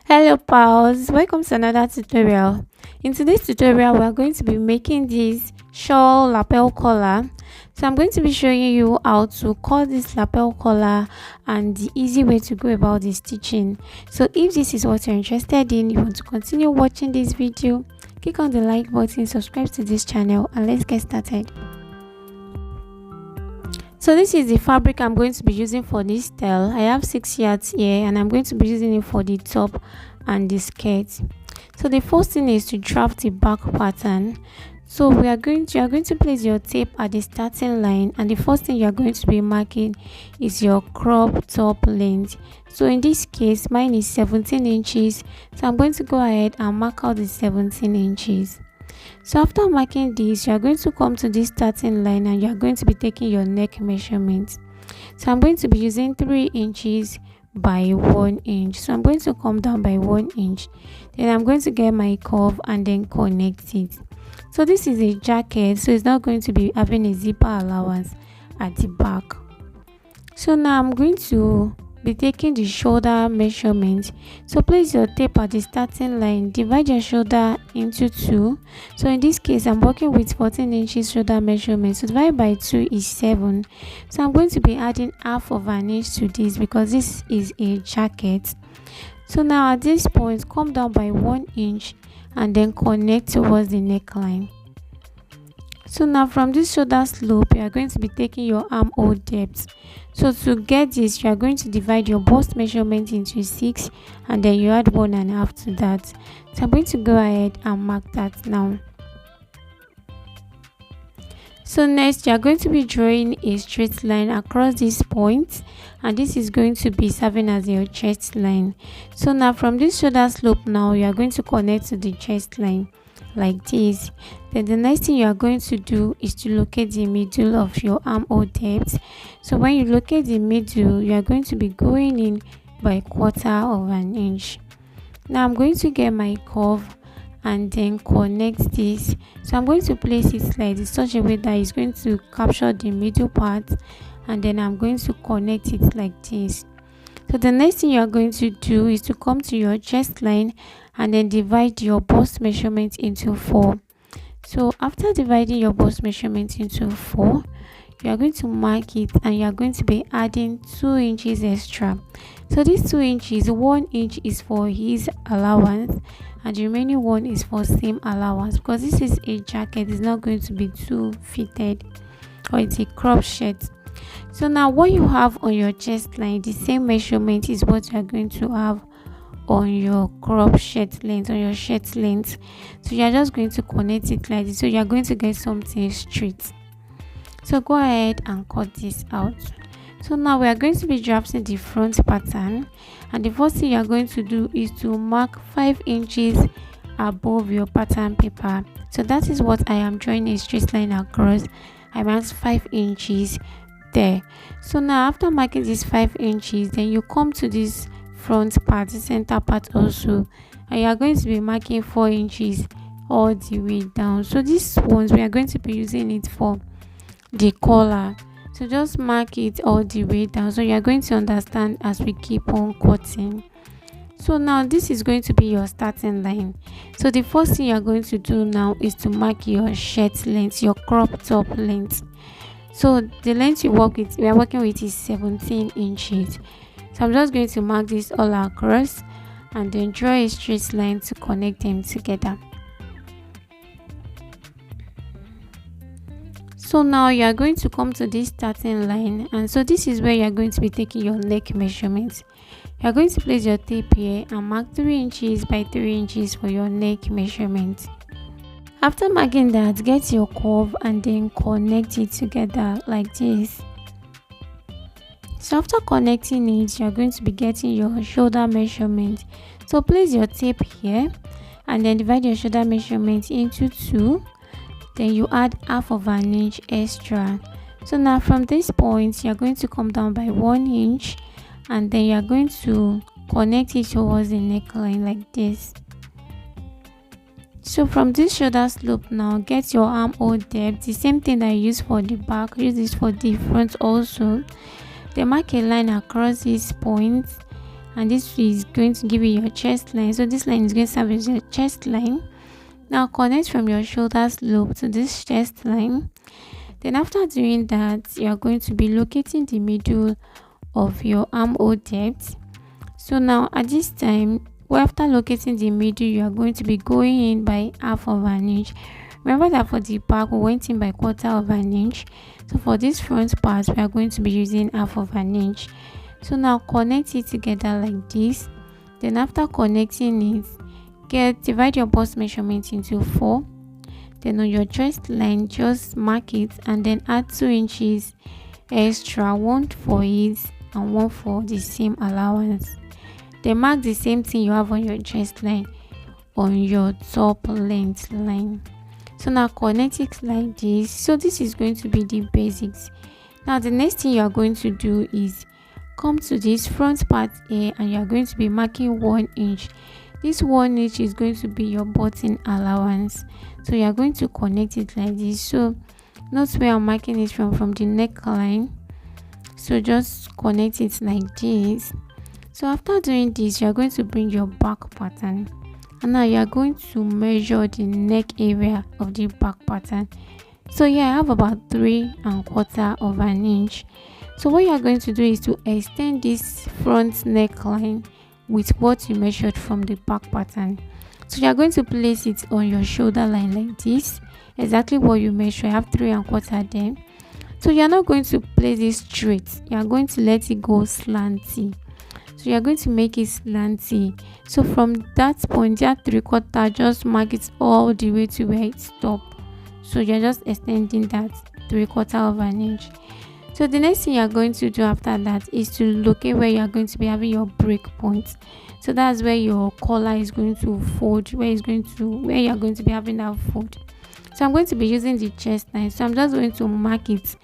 Hello pals, welcome to another tutorial. In today's tutorial, we are going to be making this shawl lapel collar. So I'm going to be showing you how to cut this lapel collar and the easy way to go about the stitching. So if this is what you're interested in, you want to continue watching this video, click on the like button, subscribe to this channel, and let's get started. So this is the fabric I'm going to be using for this style. I have 6 yards here and I'm going to be using it for the top and the skirt. So the first thing is to draft the back pattern. So you are going to place your tape at the starting line, and the first thing you are going to be marking is your crop top length. So in this case mine is 17 inches, so I'm going to go ahead and mark out the 17 inches. So after marking this, you are going to come to this starting line and you are going to be taking your neck measurement. So I'm going to be using 3 inches by 1 inch. So I'm going to come down by 1 inch. Then I'm going to get my curve and then connect it. So this is a jacket, so it's not going to be having a zipper allowance at the back. So now I'm going to be taking the shoulder measurement. So place your tape at the starting line, divide your shoulder into 2. So in this case I'm working with 14 inches shoulder measurement, so divide by 2 is 7. So I'm going to be adding half of an inch to this because this is a jacket. So now at this point come down by 1 inch and then connect towards the neckline. So now from this shoulder slope, you are going to be taking your armhole depth. So to get this, you are going to divide your bust measurement into 6 and then you add 1.5 to that. So I'm going to go ahead and mark that now. So next, you are going to be drawing a straight line across this point, and this is going to be serving as your chest line. So now from this shoulder slope, now you are going to connect to the chest line like this. Then the next thing you are going to do is to locate the middle of your armhole depth. So when you locate the middle, you are going to be going in by 1/4 of an inch. Now I'm going to get my curve and then connect this. So I'm going to place it like this, such a way that it's going to capture the middle part, and then I'm going to connect it like this. So the next thing you are going to do is to come to your chest line and then divide your bust measurement into 4. So after dividing your bust measurement into 4, you are going to mark it and you are going to be adding 2 inches extra. So these 2 inches, 1 inch is for his allowance and the remaining 1 is for seam allowance, because this is a jacket, it's not going to be too fitted, or it's a crop shirt. So now what you have on your chest line, the same measurement is what you are going to have on your crop shirt length, on your shirt length. So you are just going to connect it like this, so you are going to get something straight. So go ahead and cut this out. So now we are going to be drafting the front pattern, and the first thing you are going to do is to mark 5 inches above your pattern paper. So that is what I am drawing a straight line across. I marked 5 inches there. So now after marking these 5 inches, then you come to this front part, the center part also, and you are going to be marking 4 inches all the way down. So these ones we are going to be using it for the collar, so just mark it all the way down, so you are going to understand as we keep on cutting. So now this is going to be your starting line. So the first thing you are going to do now is to mark your shirt length, your crop top length. So the length we are working with is 17 inches. So I'm just going to mark this all across and then draw a straight line to connect them together. So now you are going to come to this starting line, and so this is where you are going to be taking your neck measurements. You are going to place your tape here and mark 3 inches by 3 inches for your neck measurement. After marking that, get your curve and then connect it together like this. So after connecting it, you are going to be getting your shoulder measurement. So place your tape here and then divide your shoulder measurement into 2. Then you add half of an inch extra. So now from this point, you are going to come down by 1 inch and then you are going to connect it towards the neckline like this. So from this shoulder slope now, get your armhole depth, the same thing that you use for the back, use this for the front also. Then mark a line across this point and this is going to give you your chest line. So this line is going to serve as your chest line. Now connect from your shoulder slope to this chest line. Then after doing that, you are going to be locating the middle of your armhole depth. So now at this time, after locating the middle, you are going to be going in by half of an inch. Remember that for the back we went in by quarter of an inch. So for this front part, we are going to be using half of an inch. So now connect it together like this. Then after connecting it, divide your bust measurement into 4. Then on your chest line, just mark it and then add 2 inches extra, 1 for it and 1 for the seam allowance. Then mark the same thing you have on your chest line on your top length line. So now connect it like this. So this is going to be the basics. Now the next thing you are going to do is come to this front part here, and you are going to be marking 1 inch. This 1 inch is going to be your button allowance. So you are going to connect it like this. So note where I'm marking it from the neckline. So just connect it like this. So after doing this, you are going to bring your back pattern, and now you are going to measure the neck area of the back pattern. So yeah, I have about 3¼ of an inch. So what you are going to do is to extend this front neckline with what you measured from the back pattern. So you are going to place it on your shoulder line like this, exactly what you measure. I have 3¼ there. So you are not going to place it straight, you are going to let it go slanty. So you are going to make it slanty. So from that point, that 3/4, just mark it all the way to where it stops. So you're just extending that 3/4 of an inch. So the next thing you are going to do after that is to locate where you are going to be having your break point. So that's where your collar is going to fold, where you are going to be having that fold. So I'm going to be using the chest line. So I'm just going to mark it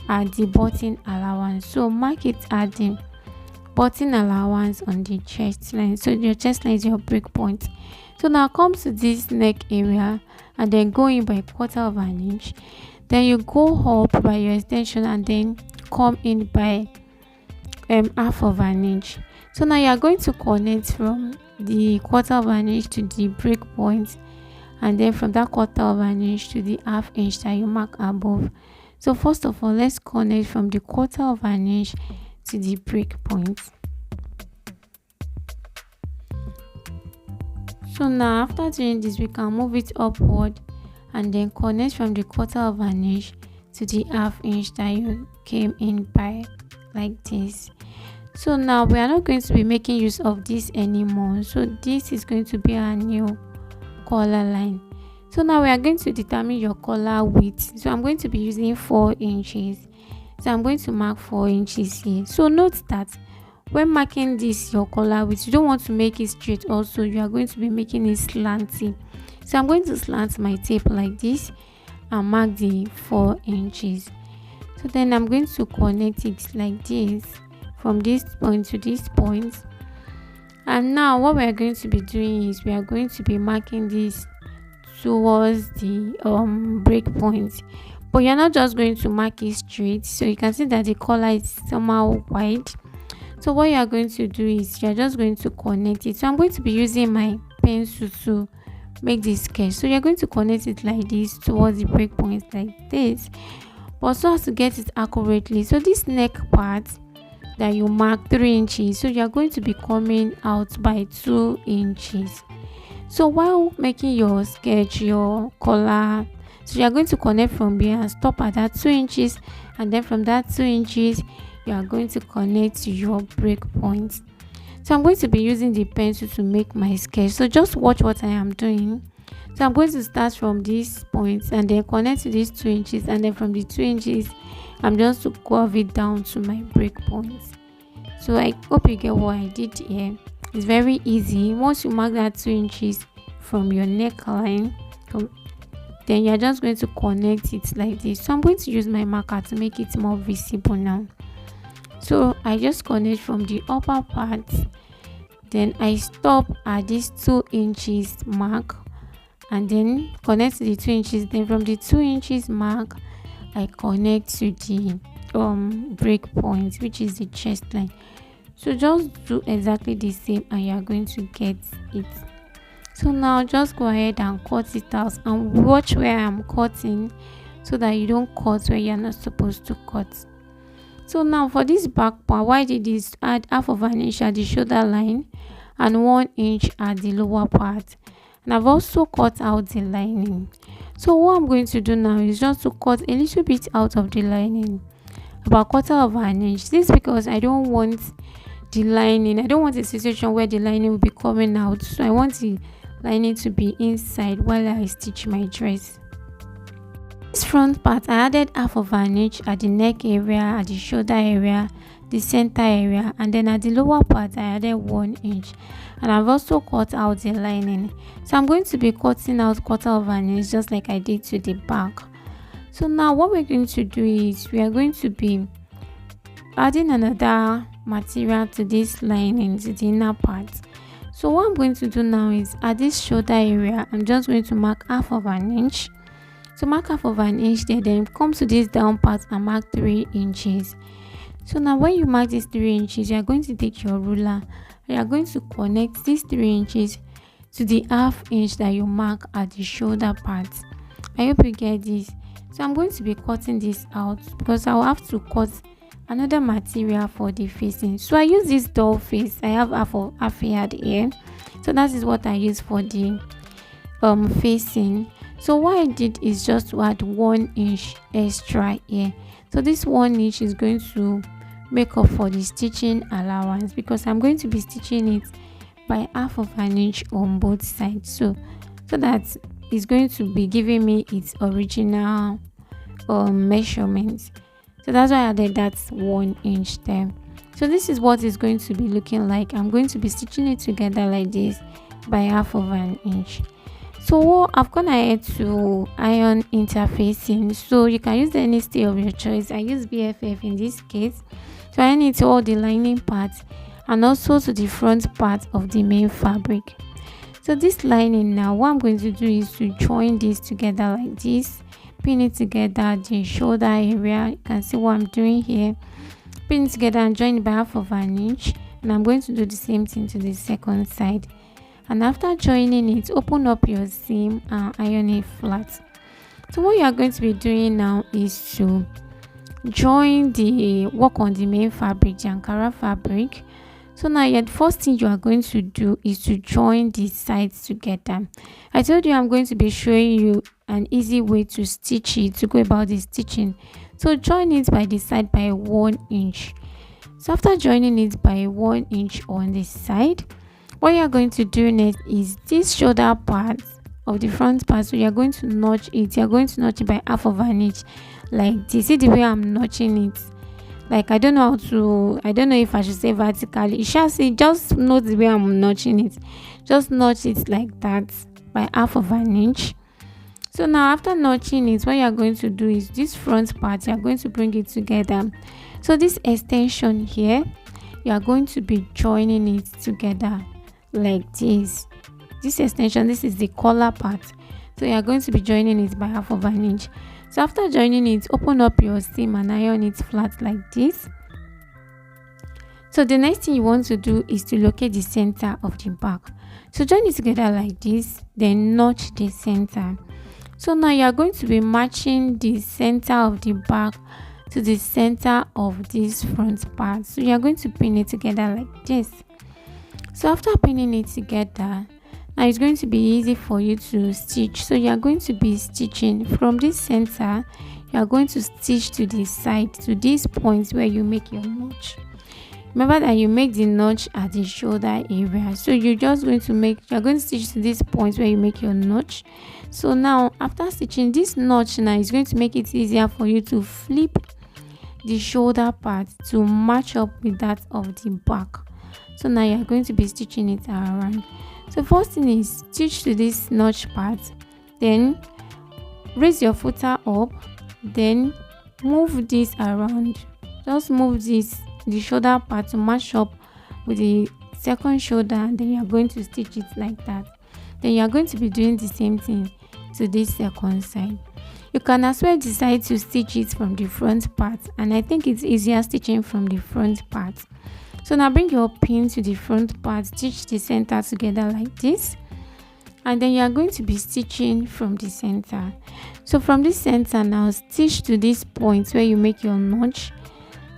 at the button allowance. So mark it at the button allowance on the chest line. So your chest line is your break point. So now come to this neck area and then go in by 1/4 of an inch. Then you go up by your extension and then come in by half of an inch. So now you are going to connect from the 1/4 of an inch to the break point, and then from that 1/4 of an inch to the ½ inch that you mark above. So first of all, let's connect from the 1/4 of an inch to the break point. So now after doing this, we can move it upward and then connect from the 1/4 of an inch to the ½ inch that you came in by, like this. So now we are not going to be making use of this anymore. So this is going to be our new collar line. So now we are going to determine your collar width. So I'm going to be using 4 inches. So I'm going to mark 4 inches here. So note that when marking this your collar width, you don't want to make it straight. Also, you are going to be making it slanty. So I'm going to slant my tape like this and mark the 4 inches. So then I'm going to connect it like this from this point to this point. And now what we are going to be doing is we are going to be marking this towards the break point. But you're not just going to mark it straight. So you can see that the collar is somehow wide. So what you are going to do is you're just going to connect it. So I'm going to be using my pencil to make this sketch. So you're going to connect it like this towards the break point like this, but so as to get it accurately. So this neck part that you mark 3 inches, so you're going to be coming out by 2 inches. So while making your sketch, your collar, so you're going to connect from here and stop at that 2 inches, and then from that 2 inches you are going to connect to your break point. So I'm going to be using the pencil to make my sketch. So just watch what I am doing. So I'm going to start from this point and then connect to these 2 inches, and then from the 2 inches I'm just to curve it down to my break point. So I hope you get what I did here. It's very easy. Once you mark that 2 inches from your neckline, then you're just going to connect it like this. So I'm going to use my marker to make it more visible now. So I just connect from the upper part, then I stop at this 2 inches mark and then connect to the 2 inches. Then from the 2 inches mark I connect to the break point, which is the chest line. So just do exactly the same and you are going to get it. So now just go ahead and cut it out and watch where I'm cutting so that you don't cut where you're not supposed to cut. So now for this back part, what I did is add half of an inch at the shoulder line and 1 inch at the lower part. And I've also cut out the lining. So what I'm going to do now is just to cut a little bit out of the lining, about 1/4 inch. This is because I don't want the lining. I don't want a situation where the lining will be coming out. So I want the lining to be inside while I stitch my dress. This front part, I added half of an inch at the neck area, at the shoulder area, the center area, and then at the lower part I added 1 inch. And I've also cut out the lining. So I'm going to be cutting out 1/4 inch just like I did to the back. So now what we're going to do is we are going to be adding another material to this lining, to the inner part. So what I'm going to do now is at this shoulder area, I'm just going to mark half of an inch. So mark half of an inch there, then come to this down part and mark 3 inches. So now when you mark these 3 inches, you are going to take your ruler. You are going to connect these 3 inches to the ½ inch that you mark at the shoulder part. I hope you get this. So I'm going to be cutting this out because I'll have to cut another material for the facing. So I use this doll face. I have half a yard here. So that is what I use for the facing. So what I did is just to add 1 inch extra here. So this 1 inch is going to make up for the stitching allowance because I'm going to be stitching it by half of an inch on both sides. So that is going to be giving me its original measurements. So that's why I added that 1 inch there. So this is what it's going to be looking like. I'm going to be stitching it together like this by half of an inch. So I've gone ahead to iron interfacing. So you can use any steel of your choice. I use BFF in this case. So I iron it to all the lining parts and also to the front part of the main fabric. So this lining now, what I'm going to do is to join this together like this, pin it together the shoulder area. You can see what I'm doing here. Pin it together and join it by half of an inch. And I'm going to do the same thing to the second side. And after joining it, open up your seam and iron it flat. So what you are going to be doing now is to work on the main fabric, the Ankara fabric. So now the first thing you are going to do is to join the sides together. I told you I'm going to be showing you an easy way to stitch it, to go about the stitching. So join it by the side by 1 inch. So after joining it by 1 inch on the side, what you are going to do next is this shoulder part of the front part. So you are going to notch it. You are going to notch it by half of an inch like this. See the way I'm notching it? Like I don't know if I should say vertically. You shall see, just note the way I'm notching it. Just notch it like that by half of an inch. So now after notching it, what you are going to do is this front part, you are going to bring it together. So this extension here, you are going to be joining it together like this. This extension, this is the collar part. So you are going to be joining it by half of an inch. So after joining it, open up your seam and iron it flat like this. So the next thing you want to do is to locate the center of the back. So join it together like this, then notch the center. So now you are going to be matching the center of the back to the center of this front part. So you are going to pin it together like this. So after pinning it together, now it's going to be easy for you to stitch. So you are going to be stitching from this center. You are going to stitch to the side, to these points where you make your notch. Remember that you make the notch at the shoulder area. So you're going to stitch to these points where you make your notch. So now after stitching this notch, now is going to make it easier for you to flip the shoulder part to match up with that of the back. So now you are going to be stitching it around. So first thing is stitch to this notch part, then raise your footer up, then move this around. Just move the shoulder part to match up with the second shoulder, and then you are going to stitch it like that. Then you are going to be doing the same thing to this second side. You can as well decide to stitch it from the front part, and I think it's easier stitching from the front part. So now bring your pin to the front part, stitch the center together like this, and then you are going to be stitching from the center. So from this center now, stitch to this point where you make your notch,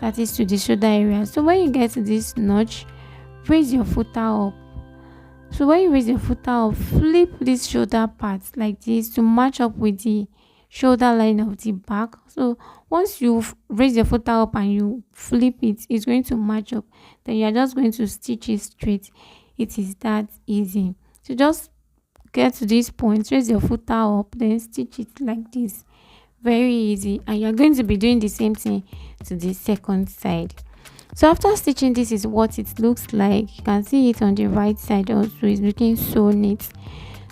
that is to the shoulder area. So when you get to this notch, raise your footer up. So when you raise your footer up, flip this shoulder part like this to match up with the shoulder line of the back. So once you raise your footer up and you flip it, it's going to match up. Then you're just going to stitch it straight. It is that easy. So just get to this point, raise your footer up, then stitch it like this. Very easy. And you're going to be doing the same thing to the second side. So after stitching, this is what it looks like. You can see it on the right side also. It's looking so neat.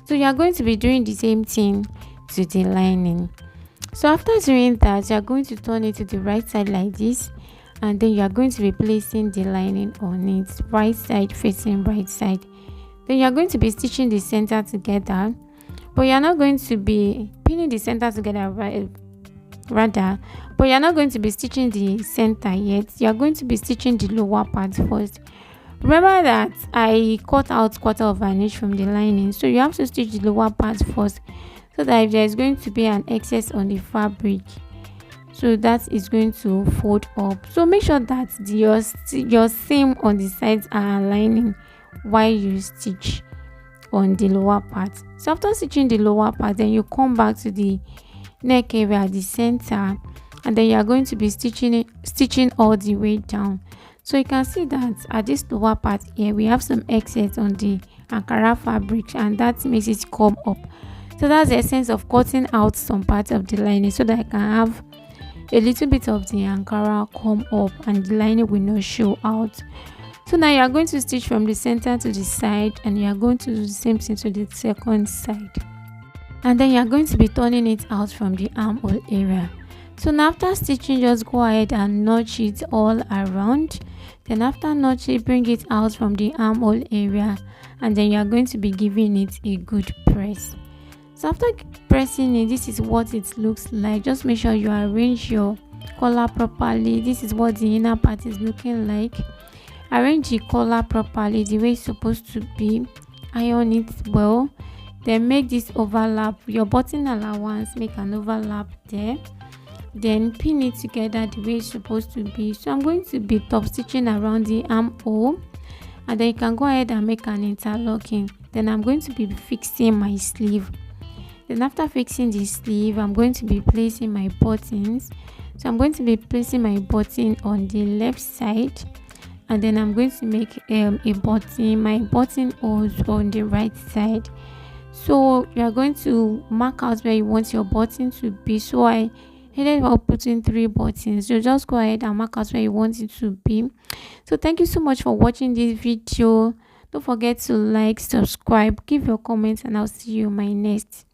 So you are going to be doing the same thing to the lining. So after doing that, you are going to turn it to the right side like this, and then you are going to be placing the lining on it, right side facing right side. Then you are going to be stitching the center together, but you are not going to be pinning the center together but you are not going to be stitching the center yet. You are going to be stitching the lower part first. Remember that I cut out 1/4 of an inch from the lining, so you have to stitch the lower part first, so that if there is going to be an excess on the fabric, so that is going to fold up. So make sure that your seam on the sides are aligning while you stitch on the lower part. So after stitching the lower part, then you come back to the neck area at the center, and then you are going to be stitching all the way down. So you can see that at this lower part here, we have some excess on the Ankara fabric, and that makes it come up. So that's the essence of cutting out some parts of the lining, so that I can have a little bit of the Ankara come up and the lining will not show out. So now you are going to stitch from the center to the side, and you are going to do the same thing to the second side. And then you are going to be turning it out from the armhole area. So now after stitching, just go ahead and notch it all around. Then after notching, bring it out from the armhole area, and then you are going to be giving it a good press. So after pressing it, this is what it looks like. Just make sure you arrange your collar properly. This is what the inner part is looking like. Arrange the collar properly the way it's supposed to be. Iron it well. Then make this overlap. Your button allowance, make an overlap there. Then pin it together the way it's supposed to be. So I'm going to be top stitching around the armhole, and then you can go ahead and make an interlocking. Then I'm going to be fixing my sleeve. Then after fixing the sleeve, I'm going to be placing my buttons. So I'm going to be placing my button on the left side, and then I'm going to make my button holes on the right side. So you are going to mark out where you want your button to be. So I ended up putting 3 buttons. So just go ahead and mark out where you want it to be. So thank you so much for watching this video. Don't forget to like, subscribe, give your comments, and I'll see you in my next